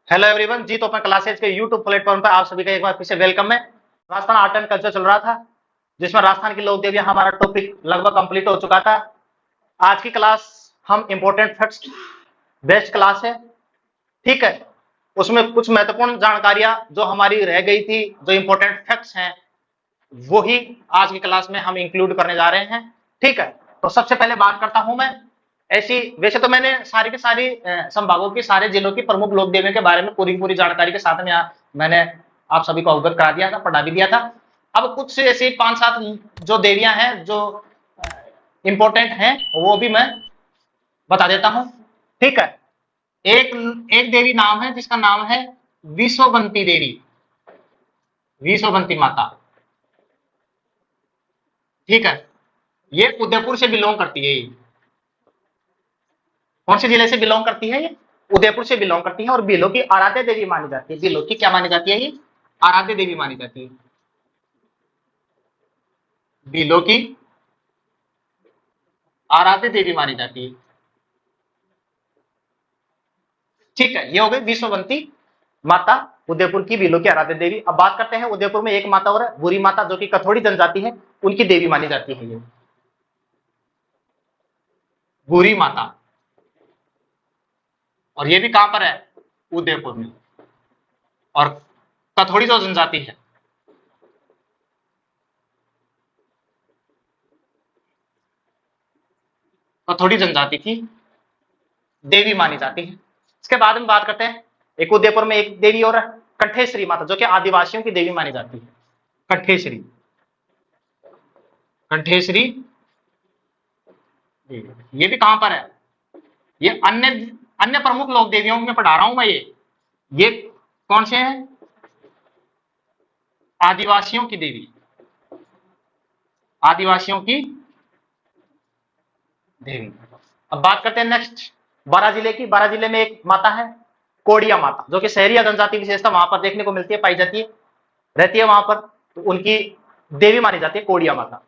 Hello everyone जी। तो अपना classes के यूट्यूब प्लेटफॉर्म पर आप सभी का एक बार फिर से वेलकम है। राजस्थान आर्ट एंड कल्चर चल रहा था, जिसमें राजस्थान की लोक देवियां हमारा टॉपिक लगभग कंप्लीट हो चुका था। आज की क्लास हम इंपॉर्टेंट फैक्ट्स बेस्ड क्लास है, ठीक है। उसमें कुछ महत्वपूर्ण जानकारियां जो हमारी रह गई थी, जो इंपॉर्टेंट फैक्ट्स हैं, वो ही आज की क्लास में हम इंक्लूड करने जा रहे हैं, ठीक है। तो सबसे पहले बात करता हूं मैं ऐसी, वैसे तो मैंने सारी के सारी संभागों की, सारे जिलों की प्रमुख लोक देवियों के बारे में पूरी पूरी जानकारी के साथ में मैंने आप सभी को अवगत करा दिया था, पढ़ा भी दिया था। अब कुछ ऐसी 5-7 जो देवियां हैं जो इंपॉर्टेंट हैं, वो भी मैं बता देता हूं, ठीक है। एक एक देवी नाम है जिसका नाम है विश्ववंती देवी, विश्ववंती माता, ठीक है। ये उदयपुर से बिलोंग करती है। ये कौन से जिले से बिलोंग करती है? ये उदयपुर से बिलोंग करती है और बिलो की आराध्य देवी मानी जाती है। बिलो की क्या मानी जाती है? ये आराध्य देवी मानी जाती है। बिलो की आराध्य देवी मानी जाती है, ठीक है। ये हो गई विश्ववंती माता, उदयपुर की बिलो की आराध्य देवी। अब बात करते हैं उदयपुर में एक माता और है बुरी माता, जो कि कथोड़ी जनजाति है, उनकी देवी मानी जाती है ये बुरी माता। और ये भी कहां पर है? उदयपुर में। और कथोड़ी जो जनजाति है, कथोड़ी जनजाति की देवी मानी जाती है। इसके बाद में बात करते हैं, एक उदयपुर में एक देवी और है कंठेश्वरी माता, जो कि आदिवासियों की देवी मानी जाती है। कंठेश्वरी, कंठेश्वरी देवी, ये भी कहां पर है? ये अन्य अन्य प्रमुख लोक देवियों में पढ़ा रहा हूं मैं। ये कौन से हैं? आदिवासियों की देवी, आदिवासियों की देवी। अब बात करते हैं नेक्स्ट बारां जिले की। बारां जिले में एक माता है कोडिया माता, जो कि शहरी जनजाति विशेषता वहां पर देखने को मिलती है, पाई जाती है, रहती है वहां पर। तो उनकी देवी मानी जाती है कोडिया माता।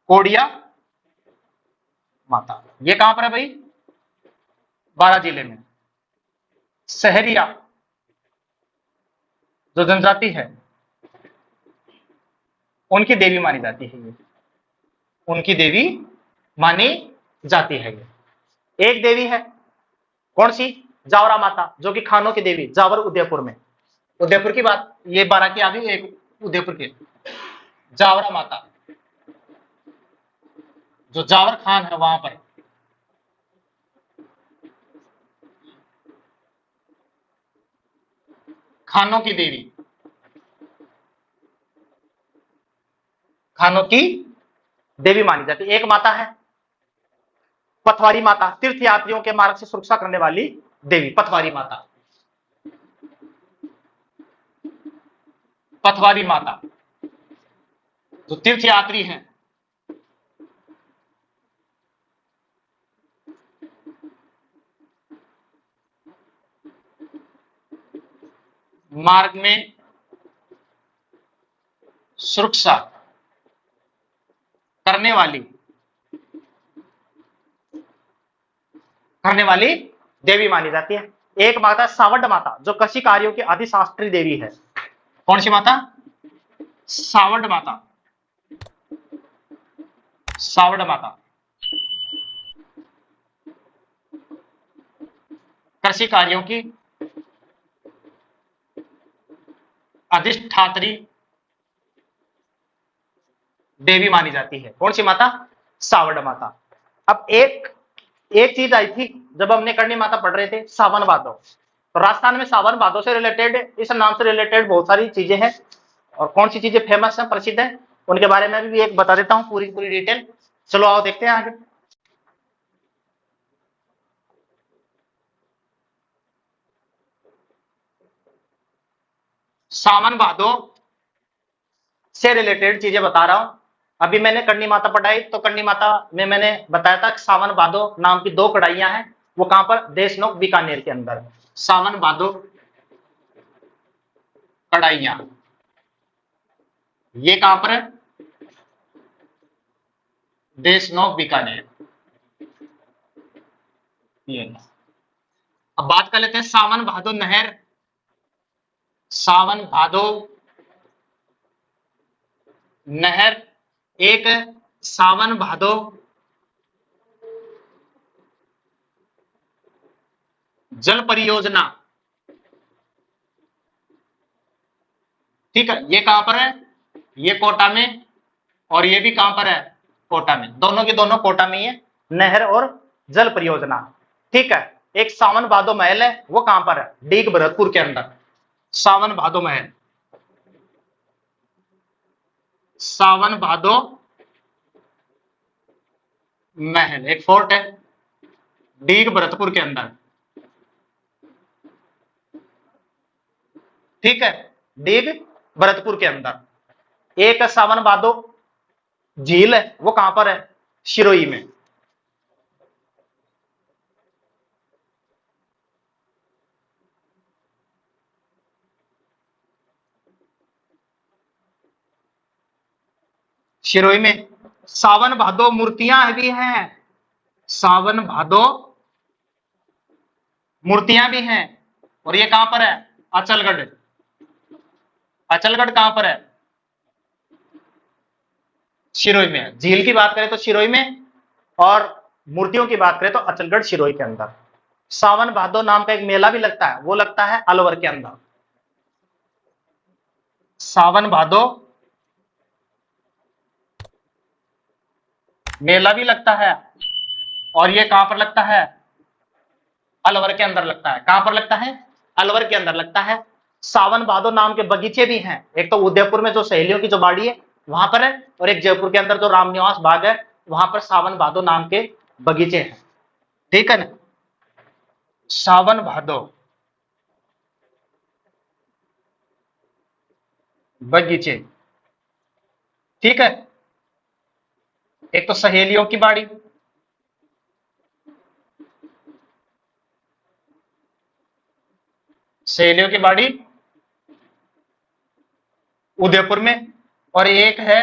कोडिया माता, ये कहां पर है भाई? बारां जिले में। सहरिया जो जनजाति है, उनकी देवी मानी जाती है ये, उनकी देवी मानी जाती है ये। एक देवी है, कौन सी? जावरा माता, जो कि खानों की देवी, जावर उदयपुर में। उदयपुर की बात, ये बारां की आ गई, एक उदयपुर की जावरा माता, जो जावर खान है वहां पर। खानों की देवी, खानों की देवी मानी जाती है। एक माता है पथवारी माता, तीर्थ यात्रियों के मार्ग से सुरक्षा करने वाली देवी, पथवारी माता, पथवारी माता जो तीर्थ यात्री हैं, मार्ग में सुरक्षा करने वाली, करने वाली देवी मानी जाती है। एक माता सावड माता, जो कृषि कार्यों की अधिशास्त्री देवी है। कौन सी माता? सावड माता, सावड़ माता, कृषि कार्यों की अधिष्ठात्री देवी मानी जाती है। कौन सी माता? सावड़ माता। अब एक एक चीज आई थी जब हमने करणी माता पढ़ रहे थे, सावन भादो। तो राजस्थान में सावन भादो से रिलेटेड, इस नाम से रिलेटेड बहुत सारी चीजें हैं। और कौन सी चीजें फेमस है, प्रसिद्ध है, उनके बारे में भी एक बता देता हूं, पूरी पूरी डिटेल। चलो आओ देखते हैं आगे। सावन भादो से रिलेटेड चीजें बता रहा हूं। अभी मैंने करणी माता पढ़ाई, तो करणी माता में मैंने बताया था कि सावन भादो नाम की दो कढ़ाइयां हैं, वो कहां पर? देशनोक बीकानेर के अंदर। सावन भादो कढ़ाइयां, ये कहां पर है? देशनोक बीकानेर। ये अब बात कर लेते हैं सावन भादो नहर। सावन भादो नहर एक सावन भादो जल परियोजना। ठीक है, ये कहां पर है? ये कोटा में, और ये भी कहां पर है? कोटा में। दोनों की दोनों कोटा में ही है, नहर और जल परियोजना। ठीक है, एक सावन भादो महल है, वो कहां पर है? डीग भरतपुर के अंदर। सावन भादो महल, सावन भादो महल एक फोर्ट है डीग भरतपुर के अंदर। ठीक है, डीग भरतपुर के अंदर। एक सावन भादो झील है, वो कहां पर है? सिरोही में। सिरोही में। सावन भादो मूर्तियां भी हैं, सावन भादो मूर्तियां भी हैं, और ये कहां पर है? अचलगढ़। अचलगढ़ कहां पर है? सिरोही में है। झील की बात करें तो सिरोही में, और मूर्तियों की बात करें तो अचलगढ़ सिरोही के अंदर। सावन भादो नाम का एक मेला भी लगता है, वो लगता है अलवर के अंदर। सावन भादो मेला भी लगता है, और ये कहां पर लगता है? अलवर के अंदर लगता है। कहां पर लगता है? अलवर के अंदर लगता है। सावन भादो नाम के बगीचे भी हैं, एक तो उदयपुर में जो सहेलियों की जो बाड़ी है वहां पर है, और एक जयपुर के अंदर जो रामनिवास बाग है वहां पर सावन भादो नाम के बगीचे हैं। ठीक है ना, सावन भादो बगीचे। ठीक है, एक तो सहेलियों की बाड़ी, सहेलियों की बाड़ी उदयपुर में, और एक है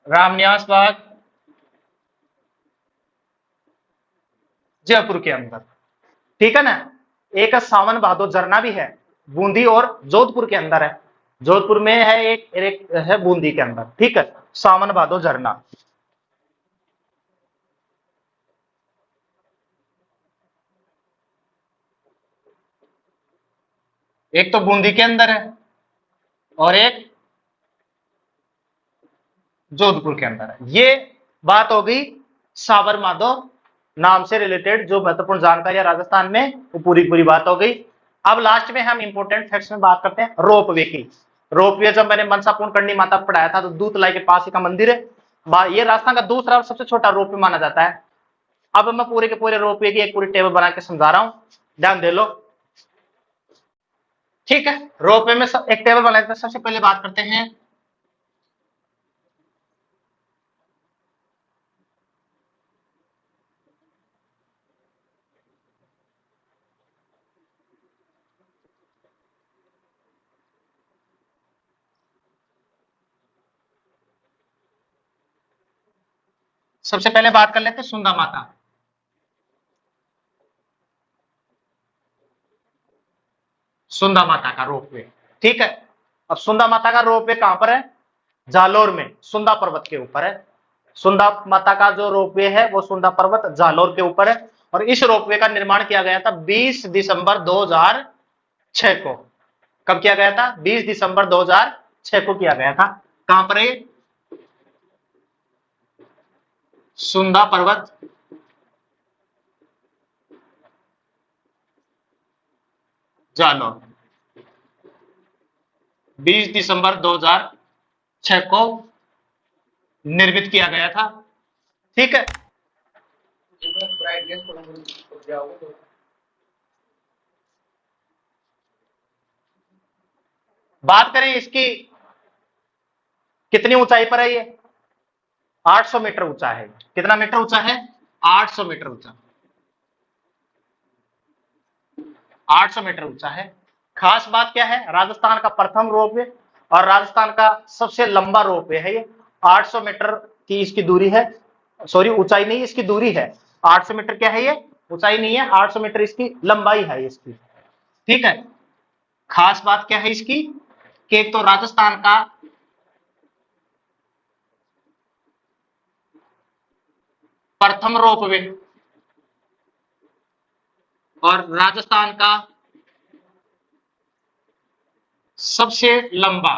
रामनिवास बाग जयपुर के अंदर। ठीक है ना, एक सावन भादो झरना भी है, बूंदी और जोधपुर के अंदर है। जोधपुर में है एक है बूंदी के अंदर। ठीक है, सावन भादो झरना। एक तो बूंदी के अंदर है, और एक जोधपुर के अंदर है। ये बात हो गई सावर माधो नाम से रिलेटेड जो महत्वपूर्ण जानकारी है राजस्थान में, वो पूरी पूरी बात हो गई। अब लास्ट में हम इंपोर्टेंट फैक्ट्स में बात करते हैं रोपवे की। रोपवे जब मैंने मनसा पूर्णकर्णी माता पढ़ाया था तो दूधलाई के पास ही का मंदिर है, ये राजस्थान का दूसरा और सबसे छोटा रोपवे माना जाता है। अब मैं पूरे के पूरे रोपवे की एक पूरी टेबल बना के समझा रहा हूं, ध्यान दे लो। ठीक है, रोपवे में एक टेबल बनाते हैं। सबसे पहले बात करते हैं सबसे पहले बात कर लेते हैं सुंदा माता। सुंदा माता का रोपवे। ठीक है, अब सुंदा माता का रोपवे कहां पर है? जालोर में, सुंदा पर्वत के ऊपर है। सुंदा माता का जो रोपवे है वो सुंदा पर्वत जालोर के ऊपर है, और इस रोपवे का निर्माण किया गया था 20 दिसंबर 2006 को। कब किया गया था? 20 दिसंबर 2006 को किया गया था। कहां पर है? सुंदा पर्वत जालोर, 20 दिसंबर 2006 को निर्मित किया गया था। ठीक है, बात करें इसकी कितनी ऊंचाई पर है? ये 800 मीटर ऊंचा है। कितना मीटर ऊंचा है? 800 मीटर ऊंचा। 800 मीटर ऊंचा है। खास बात क्या है? राजस्थान का प्रथम रोपवे और राजस्थान का सबसे लंबा रोपवे है ये। 800 मीटर की इसकी दूरी है, सॉरी ऊंचाई नहीं, इसकी दूरी है 800 मीटर क्या है ये, ऊंचाई नहीं है, 800 मीटर इसकी लंबाई है इसकी। ठीक है, खास बात क्या है इसकी कि एक तो राजस्थान का प्रथम रोपवे और राजस्थान का सबसे लंबा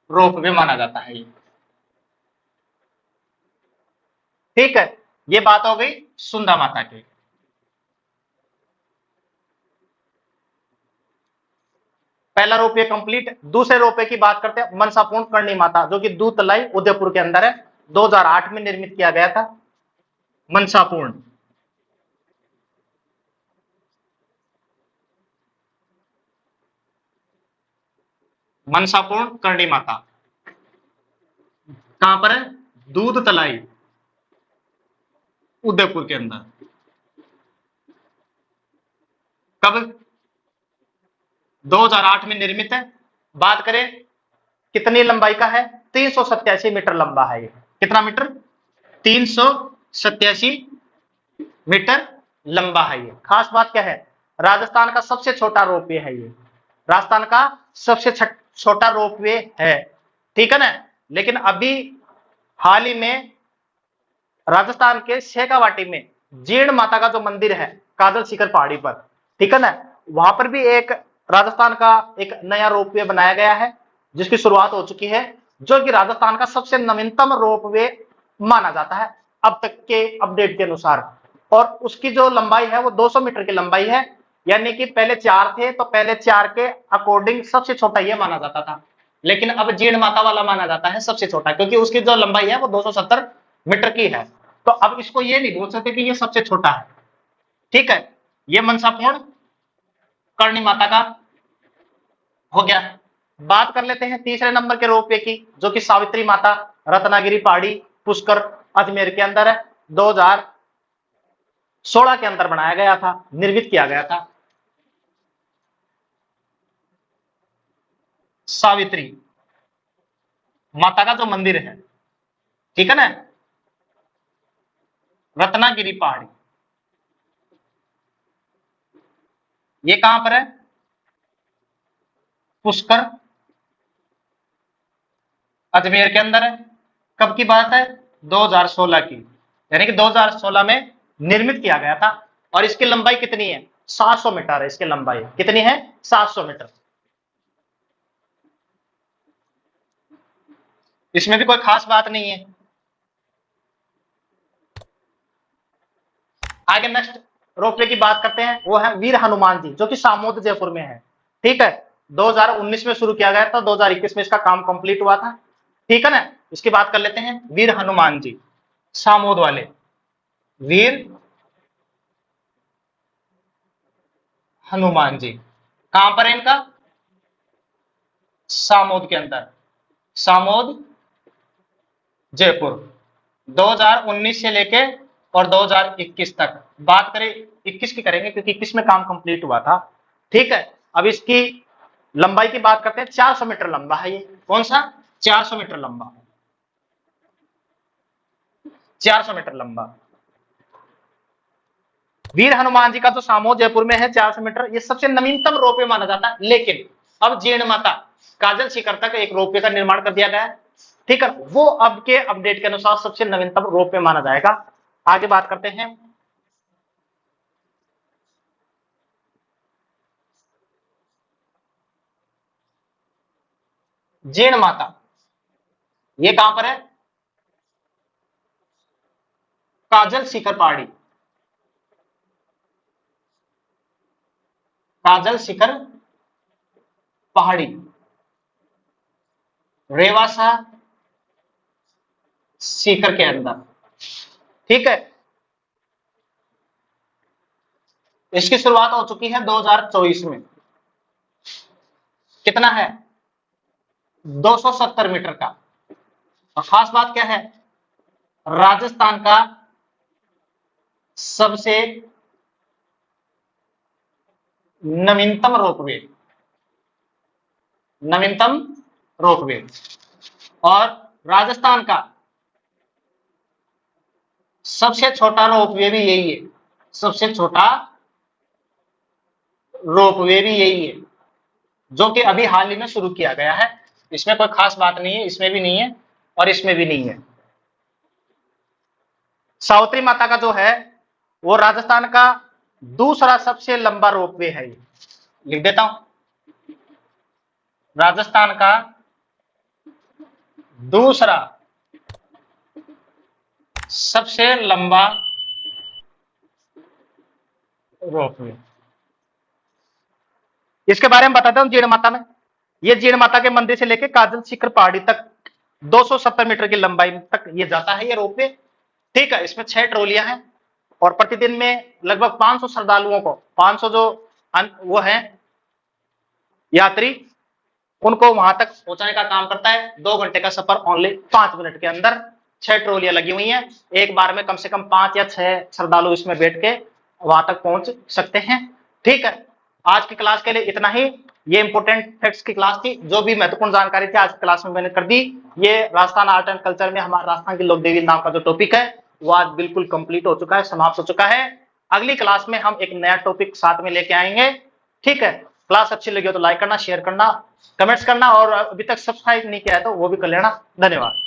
रोपवे माना जाता है ये। ठीक है, ये बात हो गई सुंदा माता की। पहला रोपवे कंप्लीट। दूसरे रोपवे की बात करते हैं, मनसापूर्ण करणी माता, जो कि दूतलाई उदयपुर के अंदर है, 2008 में निर्मित किया गया था। मनसापूर्ण, मनसापूर्ण करणी माता कहां पर है, दूध तलाई उदयपुर के अंदर। कब, 2008 में निर्मित है। बात करें कितनी लंबाई का है, 387 मीटर लंबा है ये। कितना मीटर, 387 मीटर लंबा है ये। खास बात क्या है, राजस्थान का सबसे छोटा रोपवे है ये, राजस्थान का सबसे छोटा रोपवे है। ठीक है ना। लेकिन अभी हाल ही में राजस्थान के शेखावाटी में जीर्ण माता का जो मंदिर है काजल शिखर पहाड़ी पर, ठीक है ना, वहां पर भी एक राजस्थान का एक नया रोपवे बनाया गया है जिसकी शुरुआत हो चुकी है, जो कि राजस्थान का सबसे नवीनतम रोपवे माना जाता है अब तक के अपडेट के अनुसार। और उसकी जो लंबाई है वो 200 मीटर की लंबाई है, यानी कि पहले 4 थे तो पहले 4 के अकॉर्डिंग सबसे छोटा ये माना जाता था, लेकिन अब जीर्ण माता वाला माना जाता है सबसे छोटा, क्योंकि उसकी जो लंबाई है वो 270 मीटर की है। तो अब इसको ये नहीं बोल सकते कि ये सबसे छोटा है। ठीक है, ये मनसापूर्ण करणी माता का हो गया। बात कर लेते हैं तीसरे नंबर के रोपवे की, जो कि सावित्री माता रत्नागिरी पहाड़ी पुष्कर अजमेर के अंदर है, 2016 के अंदर बनाया गया था, निर्मित किया गया था। सावित्री माता का जो मंदिर है, ठीक है ना, रत्नागिरी पहाड़ी, ये कहां पर है, पुष्कर अजमेर के अंदर है। कब की बात है, 2016 की, यानी कि 2016 में निर्मित किया गया था। और इसकी लंबाई कितनी है, 700 मीटर है इसकी लंबाई। कितनी है, 700 मीटर। इसमें भी कोई खास बात नहीं है। आगे नेक्स्ट रोपवे की बात करते हैं, वो है वीर हनुमान जी, जो कि सामोद जयपुर में है। ठीक है, 2019 में शुरू किया गया था, 2021 में इसका काम कंप्लीट हुआ था। ठीक है ना। इसकी बात कर लेते हैं, वीर हनुमान जी सामोद वाले, वीर हनुमान जी कहां पर है इनका, सामोद के अंदर, सामोद जयपुर, 2019 से लेके और 2021 तक। बात करें 21 की करेंगे क्योंकि 21 में काम कंप्लीट हुआ था। ठीक है, अब इसकी लंबाई की बात करते हैं, 400 मीटर लंबा है ये। कौन सा, 400 मीटर लंबा, 400 मीटर लंबा। वीर हनुमान जी का तो सामोद जयपुर में है, 400 मीटर, ये सबसे नवीनतम रोपवे माना जाता है। लेकिन अब जीर्ण माता काजल शिखर तक एक रोपवे का निर्माण कर दिया गया है। ठीक है, वो अब के अपडेट के अनुसार सबसे नवीनतम रोपवे माना जाएगा। आगे बात करते हैं, जीर्ण माता, ये कहां पर है, काजल शिखर पहाड़ी, काजल शिखर पहाड़ी, रेवासा शिखर के अंदर। ठीक है, इसकी शुरुआत हो चुकी है 2024 में। कितना है, 270 मीटर का। और खास बात क्या है, राजस्थान का सबसे नवीनतम रोपवे, नवीनतम रोपवे। और राजस्थान का सबसे छोटा रोपवे भी यही है, सबसे छोटा रोपवे भी यही है, जो कि अभी हाल ही में शुरू किया गया है। इसमें कोई खास बात नहीं है, इसमें भी नहीं है और इसमें भी नहीं है। सावित्री माता का जो है वो राजस्थान का दूसरा सबसे लंबा रोपवे है, ये लिख देता हूं, राजस्थान का दूसरा सबसे लंबा रोपवे। इसके बारे में बताता हूं। जीण माता में, ये जीण माता के मंदिर से लेकर काजल शिखर पहाड़ी तक 270 मीटर की लंबाई तक ये जाता है ये रोपवे। ठीक है, इसमें 6 ट्रॉलियां हैं और प्रतिदिन में लगभग 500 श्रद्धालुओं को, 500 जो वो हैं यात्री, उनको वहां तक पहुंचाने का काम करता है। 2 घंटे का सफर ओनली 5 मिनट के अंदर। 6 ट्रॉलियां लगी हुई हैं, एक बार में कम से कम 5 या 6 श्रद्धालु इसमें बैठ के वहां तक पहुंच सकते हैं। ठीक है, आज की क्लास के लिए इतना ही। ये इंपोर्टेंट फैक्ट्स की क्लास थी, जो भी महत्वपूर्ण जानकारी थी आज की क्लास में मैंने कर दी। ये राजस्थान आर्ट एंड कल्चर में हमारा राजस्थान की लोक देवी नाम का जो टॉपिक है वो आज बिल्कुल कंप्लीट हो चुका है, समाप्त हो चुका है। अगली क्लास में हम एक नया टॉपिक साथ में लेके आएंगे। ठीक है, क्लास अच्छी लगी हो तो लाइक करना, शेयर करना, कमेंट्स करना और अभी तक सब्सक्राइब नहीं किया है तो वो भी कर लेना। धन्यवाद।